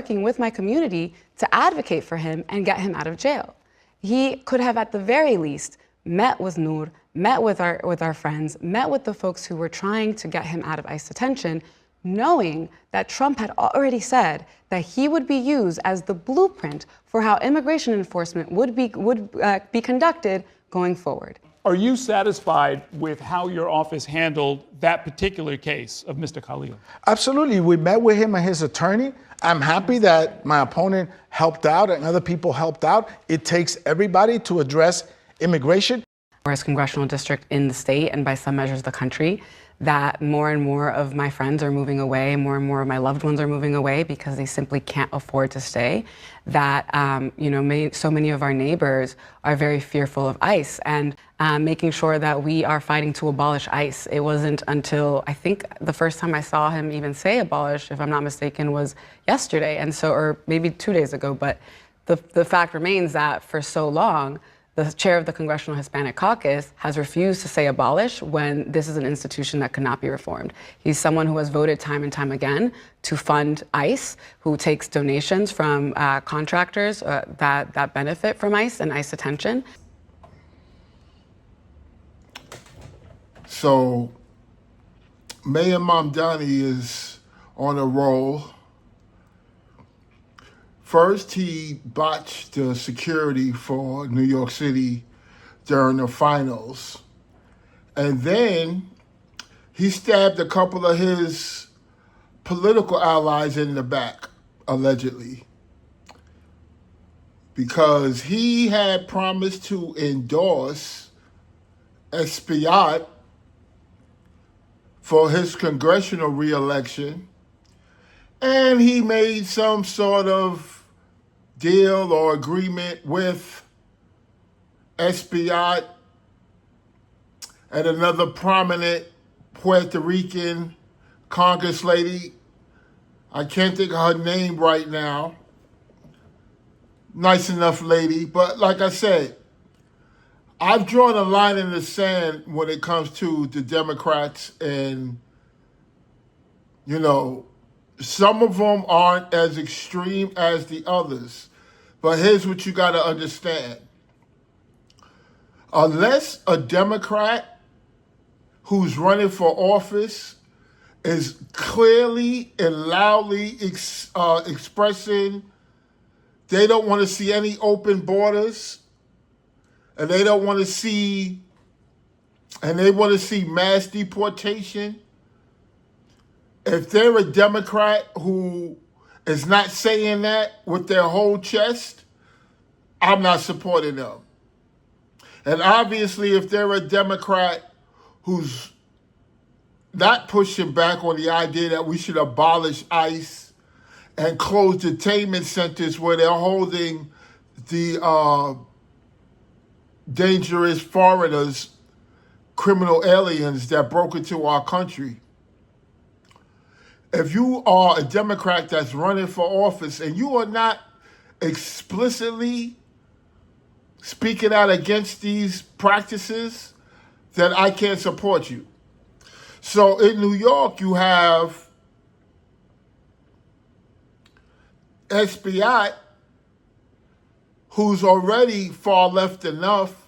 working with my community to advocate for him and get him out of jail. He could have, at the very least, met with Noor, met with our friends, met with the folks who were trying to get him out of ICE detention, knowing that Trump had already said that he would be used as the blueprint for how immigration enforcement would be conducted going forward. Are you satisfied with how your office handled that particular case of Mr. Khalil? Absolutely. We met with him and his attorney. I'm happy that my opponent helped out and other people helped out. It takes everybody to address immigration. As congressional district in the state and by some measures the country, that more and more of my friends are moving away, more and more of my loved ones are moving away because they simply can't afford to stay. That so many of our neighbors are very fearful of ICE, and making sure that we are fighting to abolish ICE. It wasn't until I think the first time I saw him even say abolish, if I'm not mistaken, was yesterday, or maybe 2 days ago. But the fact remains that for so long, the chair of the Congressional Hispanic Caucus has refused to say abolish when this is an institution that cannot be reformed. He's someone who has voted time and time again to fund ICE, who takes donations from contractors that benefit from ICE and ICE detention. So Mayor Mamdani is on a roll. First, he botched the security for New York City during the finals. And then he stabbed a couple of his political allies in the back, allegedly, because he had promised to endorse Espaillat for his congressional reelection, and he made some sort of deal or agreement with Espaillat and another prominent Puerto Rican Congress lady. I can't think of her name right now. Nice enough lady, but like I said, I've drawn a line in the sand when it comes to the Democrats, and, some of them aren't as extreme as the others. But here's what you got to understand. Unless a Democrat who's running for office is clearly and loudly expressing they don't want to see any open borders, and they want to see mass deportation, if they're a Democrat who is not saying that with their whole chest, I'm not supporting them. And obviously, if they're a Democrat who's not pushing back on the idea that we should abolish ICE and close detainment centers where they're holding the dangerous foreigners, criminal aliens that broke into our country. If you are a Democrat that's running for office and you are not explicitly speaking out against these practices, then I can't support you. So in New York, you have Espaillat, who's already far left enough.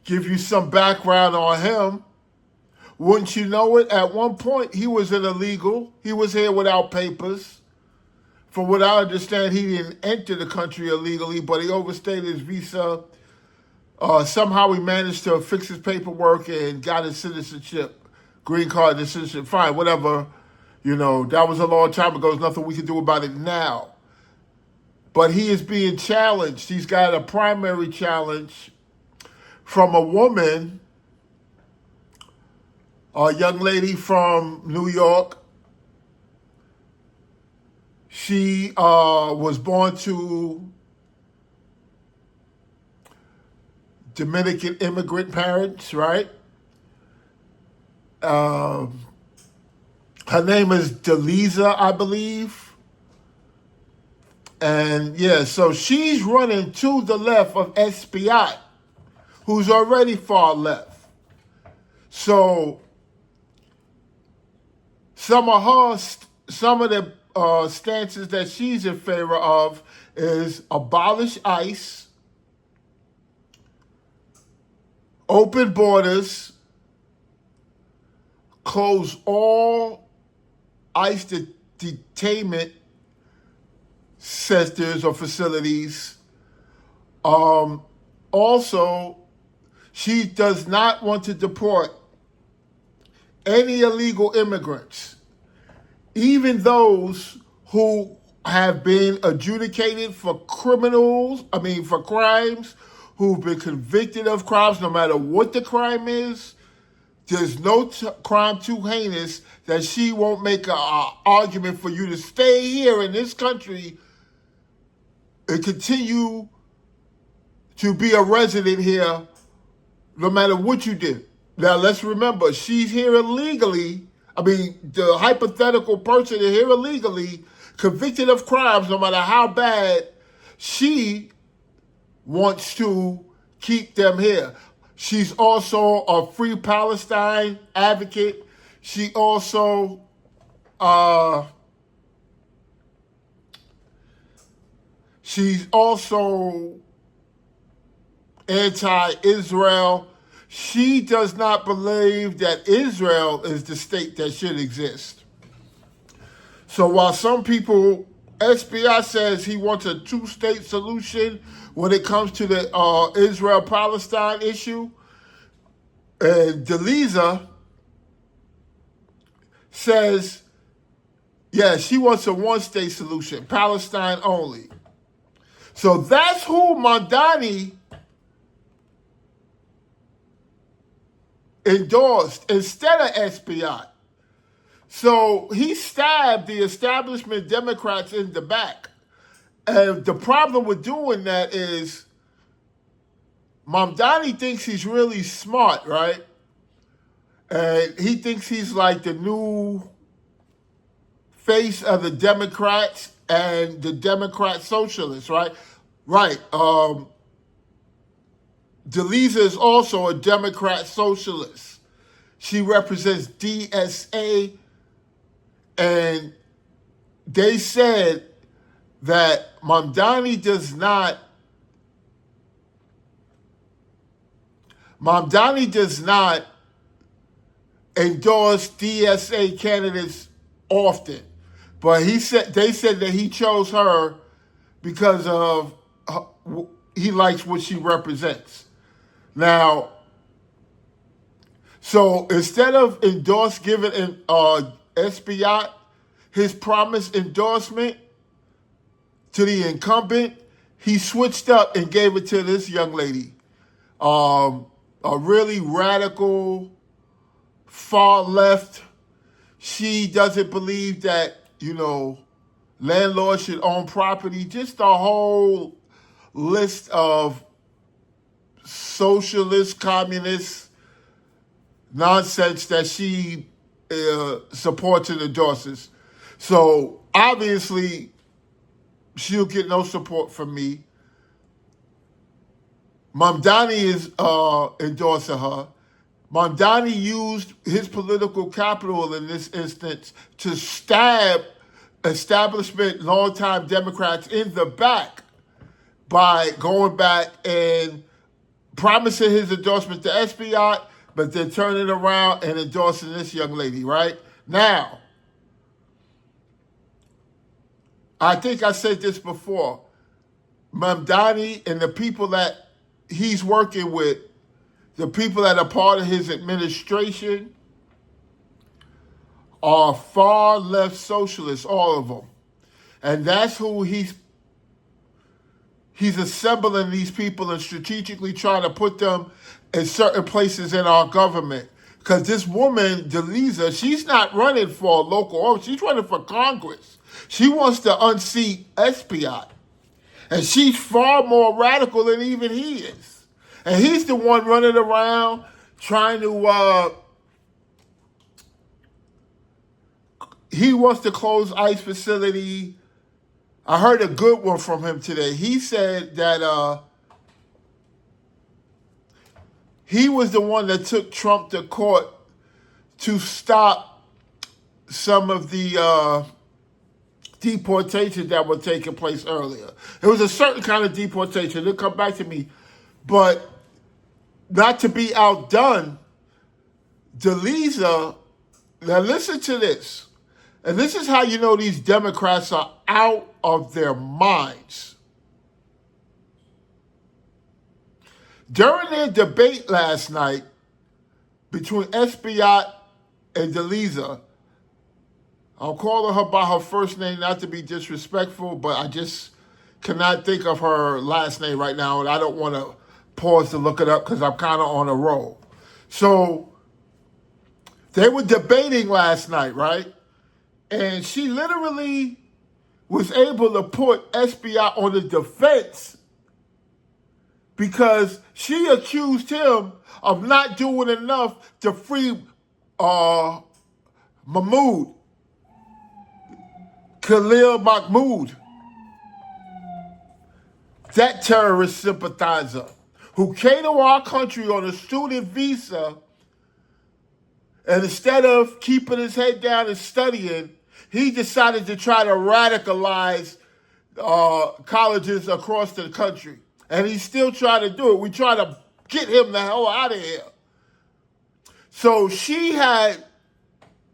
Give you some background on him. Wouldn't you know it? At one point, he was an illegal. He was here without papers. From what I understand, he didn't enter the country illegally, but he overstayed his visa. Somehow he managed to fix his paperwork and got his citizenship, green card and citizenship. Fine, whatever. That was a long time ago. There's nothing we can do about it now. But he is being challenged. He's got a primary challenge from a woman, a young lady from New York. She was born to Dominican immigrant parents, right? Her name is Delisa, I believe. And so she's running to the left of Espaillat, who's already far left. So some of the stances that she's in favor of is abolish ICE, open borders, close all ICE detainment centers or facilities. Also, she does not want to deport any illegal immigrants, even those who have been adjudicated for for crimes, who've been convicted of crimes, no matter what the crime is. There's no crime too heinous that she won't make an argument for you to stay here in this country and continue to be a resident here no matter what you did. Now, let's remember, she's here illegally. The hypothetical person is here illegally, convicted of crimes, no matter how bad, she wants to keep them here. She's also a free Palestine advocate. She also anti-Israel. She does not believe that Israel is the state that should exist. So while some people, SBI says he wants a two-state solution when it comes to the Israel-Palestine issue, and Delisa says, yeah, she wants a one-state solution, Palestine only. So that's who Mamdani endorsed instead of SBI. So he stabbed the establishment Democrats in the back. And the problem with doing that is Mamdani thinks he's really smart, right? And he thinks he's like the new face of the Democrats and the Democrat socialists, right? Right. Delisa is also a Democrat socialist. She represents DSA, and they said that Mamdani does not endorse DSA candidates often, but they said that he chose her because of he likes what she represents. Now, so instead of giving SBI his promised endorsement to the incumbent, he switched up and gave it to this young lady, a really radical, far left. She doesn't believe that, landlords should own property. Just a whole list of socialist, communist nonsense that she supports and endorses. So obviously, she'll get no support from me. Mamdani is endorsing her. Mamdani used his political capital in this instance to stab establishment longtime Democrats in the back by going back and promising his endorsement to SBI, but then turning around and endorsing this young lady, right? Now, I think I said this before. Mamdani and the people that he's working with, the people that are part of his administration, are far left socialists, all of them. And that's who he's assembling these people and strategically trying to put them in certain places in our government. Because this woman, Delisa, she's not running for a local office. She's running for Congress. She wants to unseat SBI. And she's far more radical than even he is. And he's the one running around trying to, he wants to close ICE facility. I heard a good one from him today. He said that he was the one that took Trump to court to stop some of the deportations that were taking place earlier. It was a certain kind of deportation. It'll come back to me. But not to be outdone, DeLisa, now listen to this. And this is how you know these Democrats are out of their minds. During their debate last night between Espaillat and DeLisa, I'm calling her by her first name, not to be disrespectful, but I just cannot think of her last name right now, and I don't want to pause to look it up because I'm kind of on a roll. So they were debating last night, right? And she literally was able to put Espaillat on the defense because she accused him of not doing enough to free Mahmoud, Khalil Mahmoud, that terrorist sympathizer who came to our country on a student visa, and instead of keeping his head down and studying, he decided to try to radicalize colleges across the country. And he's still trying to do it. We try to get him the hell out of here. So she had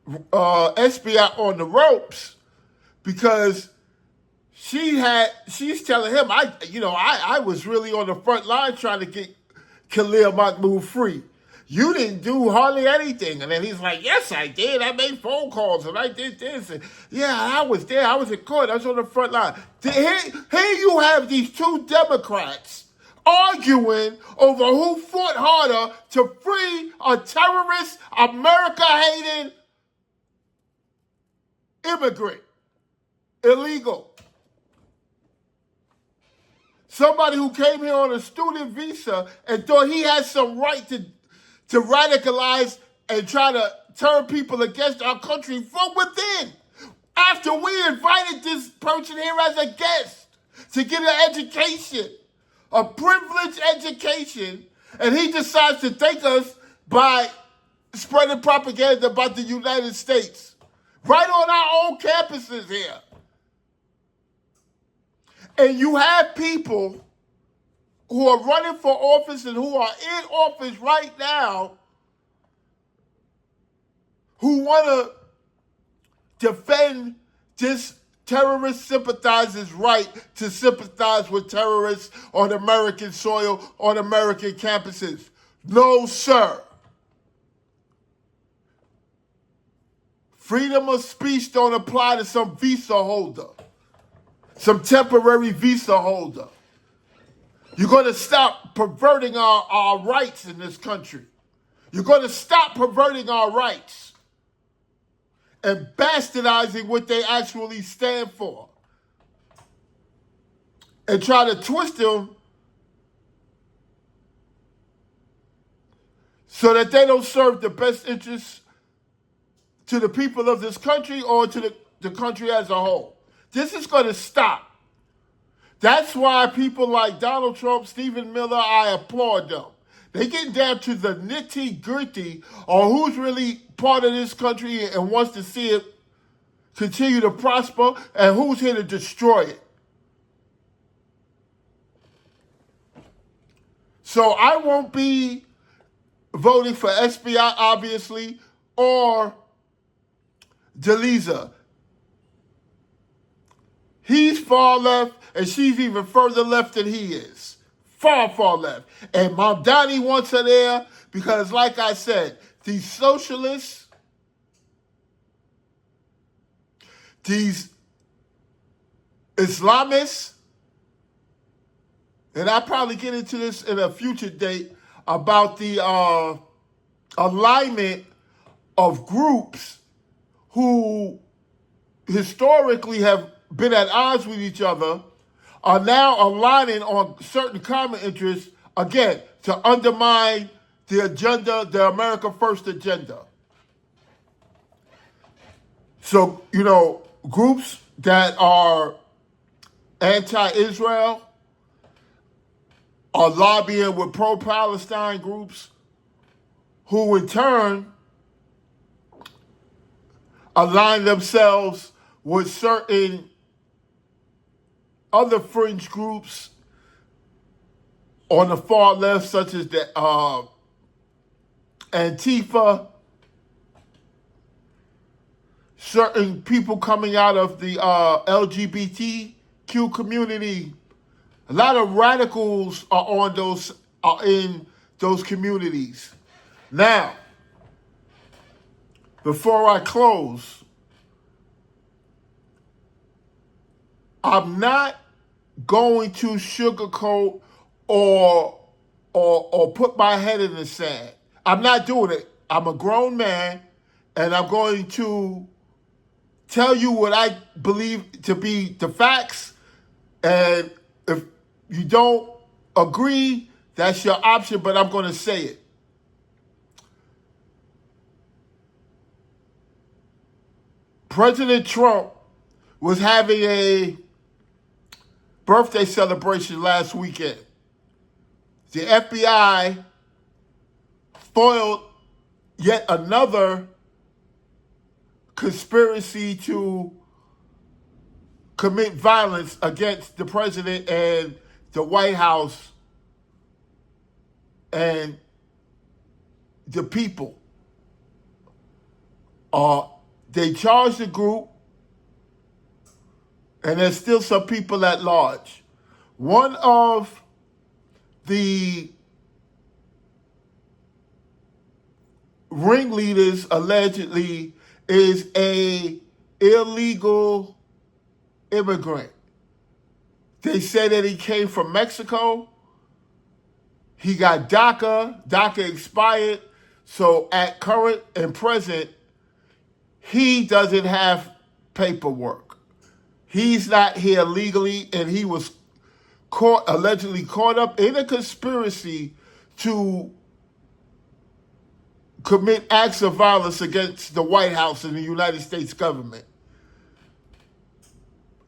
Espaillat on the ropes because she's telling him, I was really on the front line trying to get Khalil Mahmoud free. You didn't do hardly anything. And then he's like, yes, I did. I made phone calls and I did this. And yeah, I was there. I was in court. I was on the front line. Here you have these two Democrats arguing over who fought harder to free a terrorist, America-hating immigrant, illegal. Somebody who came here on a student visa and thought he had some right to radicalize and try to turn people against our country from within. After we invited this person here as a guest to get an education, a privileged education, and he decides to thank us by spreading propaganda about the United States, right on our own campuses here. And you have people who are running for office and who are in office right now who want to defend this terrorist sympathizer's right to sympathize with terrorists on American soil, on American campuses. No, sir. Freedom of speech don't apply to some visa holder, some temporary visa holder. You're going to stop perverting our rights in this country. You're going to stop perverting our rights and bastardizing what they actually stand for and try to twist them so that they don't serve the best interests to the people of this country or to the country as a whole. This is going to stop. That's why people like Donald Trump, Stephen Miller, I applaud them. They get down to the nitty-gritty on who's really part of this country and wants to see it continue to prosper and who's here to destroy it. So I won't be voting for Espaillat, obviously, or DeLisa. He's far left, and she's even further left than he is. Far, far left. And Mamdani wants her there because, like I said, these socialists, these Islamists, and I'll probably get into this in a future date about the alignment of groups who historically have been at odds with each other, are now aligning on certain common interests, again, to undermine the agenda, the America First agenda. So, groups that are anti-Israel are lobbying with pro-Palestine groups who in turn align themselves with certain other fringe groups on the far left, such as the Antifa, certain people coming out of the LGBTQ community. A lot of radicals are in those communities. Now, before I close, I'm not going to sugarcoat or put my head in the sand. I'm not doing it. I'm a grown man, and I'm going to tell you what I believe to be the facts. And if you don't agree, that's your option, but I'm going to say it. President Trump was having a birthday celebration last weekend. The FBI foiled yet another conspiracy to commit violence against the president and the White House and the people. They charged the group, and there's still some people at large. One of the ringleaders allegedly is a illegal immigrant. They said that he came from Mexico. He got DACA. DACA expired. So at current and present, he doesn't have paperwork. He's not here legally, and he was allegedly caught up in a conspiracy to commit acts of violence against the White House and the United States government.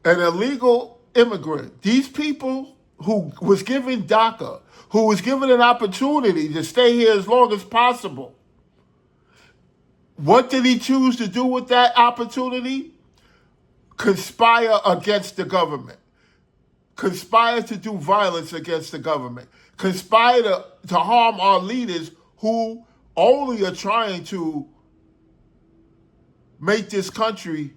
An illegal immigrant. These people who was given DACA, who was given an opportunity to stay here as long as possible. What did he choose to do with that opportunity? Conspire against the government. Conspire to do violence against the government. Conspire to harm our leaders who only are trying to make this country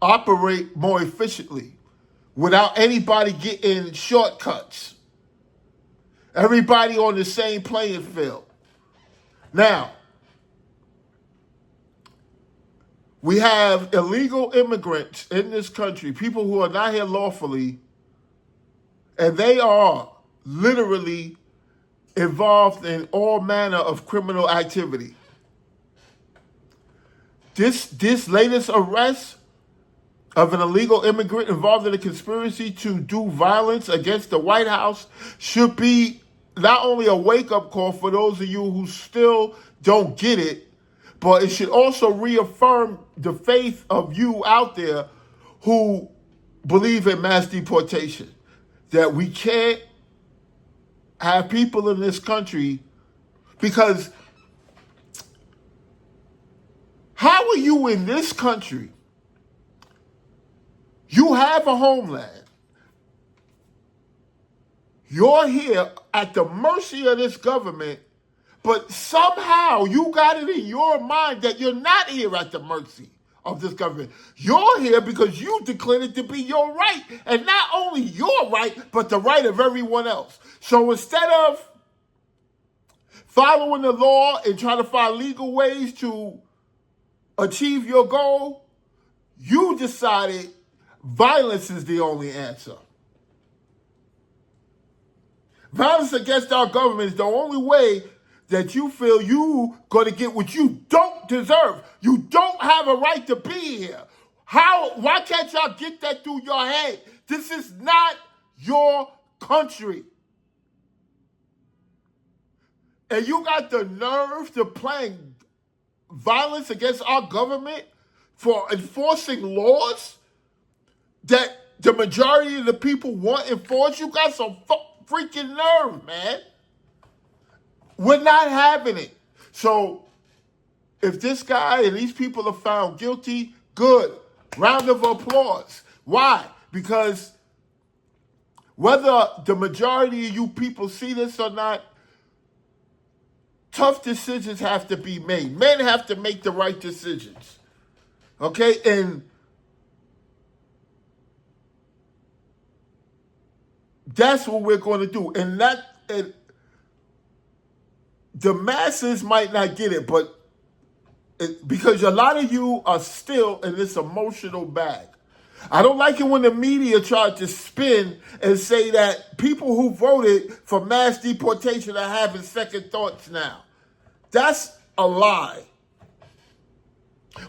operate more efficiently without anybody getting shortcuts. Everybody on the same playing field. Now, we have illegal immigrants in this country, people who are not here lawfully, and they are literally involved in all manner of criminal activity. This latest arrest of an illegal immigrant involved in a conspiracy to do violence against the White House should be not only a wake-up call for those of you who still don't get it, but it should also reaffirm the faith of you out there who believe in mass deportation. That we can't have people in this country, because how are you in this country? You have a homeland. You're here at the mercy of this government, but somehow you got it in your mind that you're not here at the mercy of this government. You're here because you declared it to be your right, and not only your right, but the right of everyone else. So instead of following the law and trying to find legal ways to achieve your goal, you decided violence is the only answer. Violence against our government is the only way that you feel you going to get what you don't deserve. You don't have a right to be here. Why can't y'all get that through your head? This is not your country. And you got the nerve to plan violence against our government for enforcing laws that the majority of the people want enforced? You got some freaking nerve, man. We're not having it. So if this guy and these people are found guilty, good. Round of applause. Why? Because whether the majority of you people see this or not, tough decisions have to be made. Men have to make the right decisions. Okay? And that's what we're going to do. And the masses might not get it, but because a lot of you are still in this emotional bag. I don't like it when the media try to spin and say that people who voted for mass deportation are having second thoughts now. That's a lie.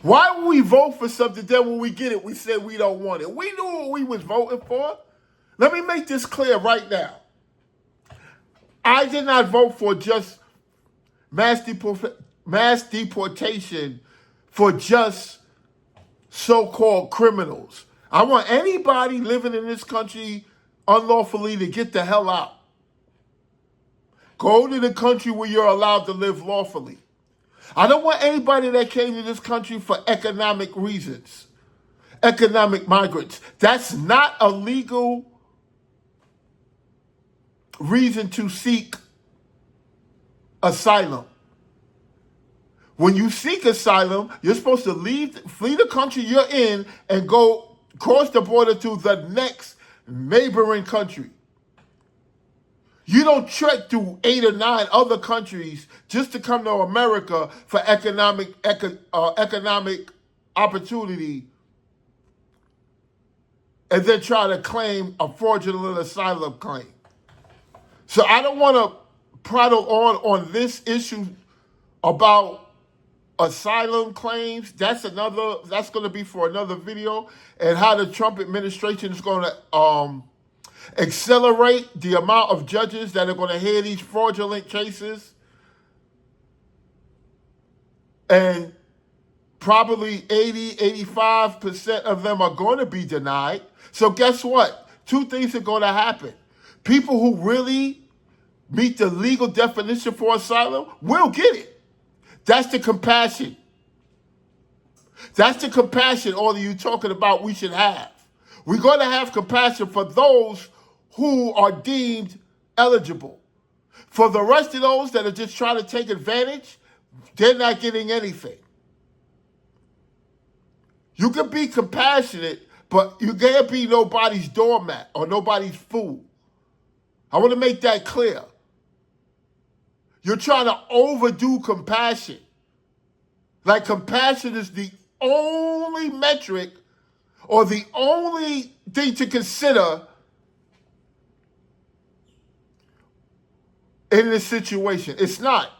Why would we vote for something, then when we get it, we say we don't want it? We knew what we was voting for. Let me make this clear right now. I did not vote for just mass deportation for just so-called criminals. I want anybody living in this country unlawfully to get the hell out. Go to the country where you're allowed to live lawfully. I don't want anybody that came to this country for economic reasons, economic migrants. That's not a legal reason to seek asylum. When you seek asylum, you're supposed to flee the country you're in and go cross the border to the next neighboring country. You don't trek through 8 or 9 other countries just to come to America for economic opportunity and then try to claim a fraudulent asylum claim. So I don't want to prattle on this issue about asylum claims. That's going to be for another video, and how the Trump administration is going to accelerate the amount of judges that are going to hear these fraudulent cases. And probably 85% of them are going to be denied. So guess what? 2 things are going to happen. People who really meet the legal definition for asylum will get it. That's the compassion. That's the compassion all of you talking about we should have. We're going to have compassion for those who are deemed eligible. For the rest of those that are just trying to take advantage, they're not getting anything. You can be compassionate, but you can't be nobody's doormat or nobody's fool. I want to make that clear. You're trying to overdo compassion. Like compassion is the only metric or the only thing to consider in this situation. It's not.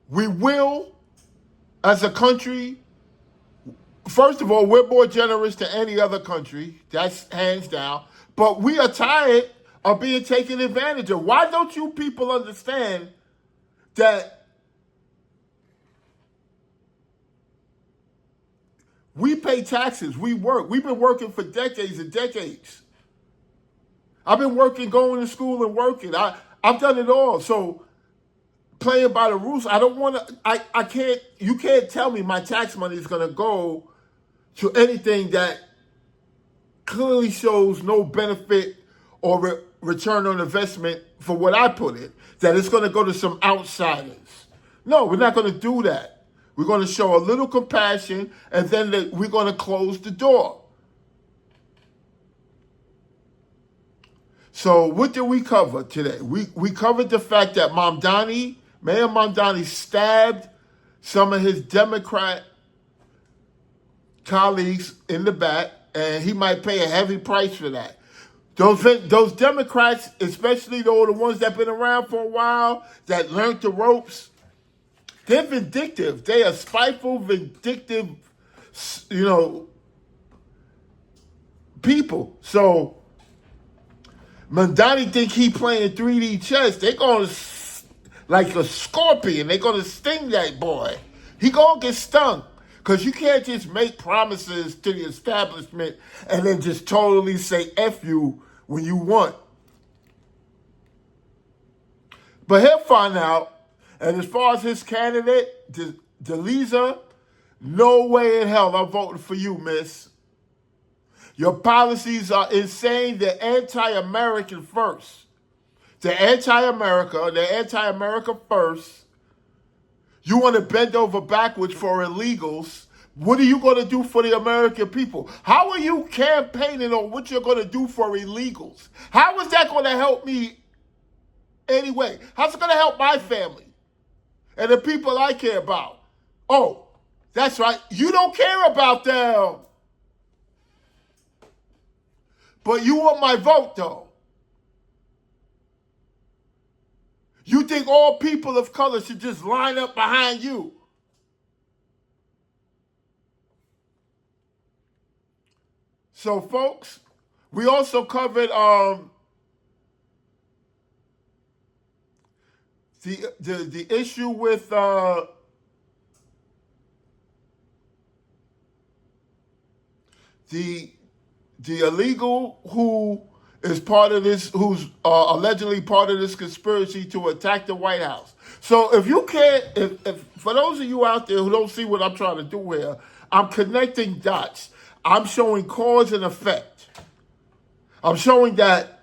We will, as a country, first of all, we're more generous than any other country. That's hands down. But we are tired of being taken advantage of. Why don't you people understand that we pay taxes, we work. We've been working for decades and decades. I've been working, going to school and working. I've done it all. So playing by the rules, I don't want to, I can't, you can't tell me my tax money is going to go to anything that clearly shows no benefit or return on investment for what I put in, that it's going to go to some outsiders. No, we're not going to do that. We're going to show a little compassion, and then we're going to close the door. So what did we cover today? We covered the fact that Mayor Mamdani stabbed some of his Democrat colleagues in the back, and he might pay a heavy price for that. Those Democrats, especially the ones that have been around for a while, that learned the ropes, they're vindictive. They are spiteful, vindictive, people. So Mamdani think he playing 3D chess. They're going to, like a scorpion, they're going to sting that boy. He going to get stung. Because you can't just make promises to the establishment and then just totally say F you when you want. But he'll find out. And as far as his candidate, Delisa, No way in hell I'm voting for you, miss. Your policies are insane. They're anti-American first. They're anti-America. They're anti-America first. You want to bend over backwards for illegals. What are you going to do for the American people? How are you campaigning on what you're going to do for illegals? How is that going to help me anyway? How's it going to help my family and the people I care about? Oh, that's right. You don't care about them. But you want my vote, though. You think all people of color should just line up behind you. So, folks, we also covered the issue with the illegal who is part of this, who's allegedly part of this conspiracy to attack the White House. So if you can't, if for those of you out there who don't see what I'm trying to do here, I'm connecting dots. I'm showing cause and effect. I'm showing that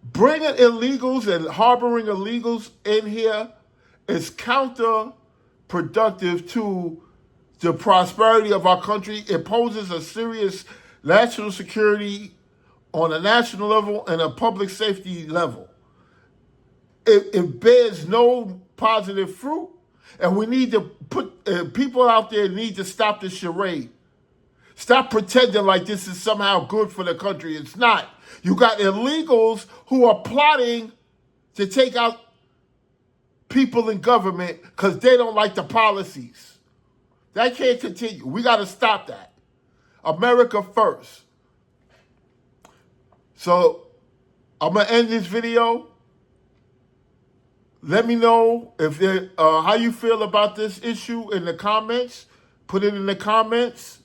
bringing illegals and harboring illegals in here is counterproductive to the prosperity of our country. It poses a serious national security on a national level and a public safety level. It bears no positive fruit, and we need to put people out there need to stop the charade. Stop pretending like this is somehow good for the country. It's not. You got illegals who are plotting to take out people in government because they don't like the policies. That can't continue. We got to stop that. America first. So I'm going to end this video. Let me know if how you feel about this issue in the comments. Put it in the comments.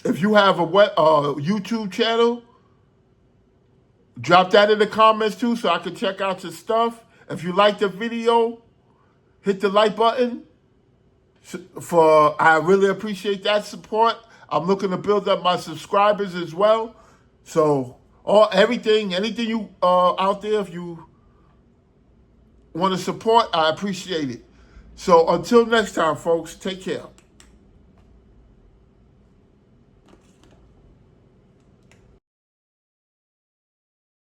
If you have a YouTube channel, drop that in the comments too so I can check out your stuff. If you like the video, hit the like button. I really appreciate that support. I'm looking to build up my subscribers as well. So anything you out there, if you want to support, I appreciate it. So until next time, folks, take care.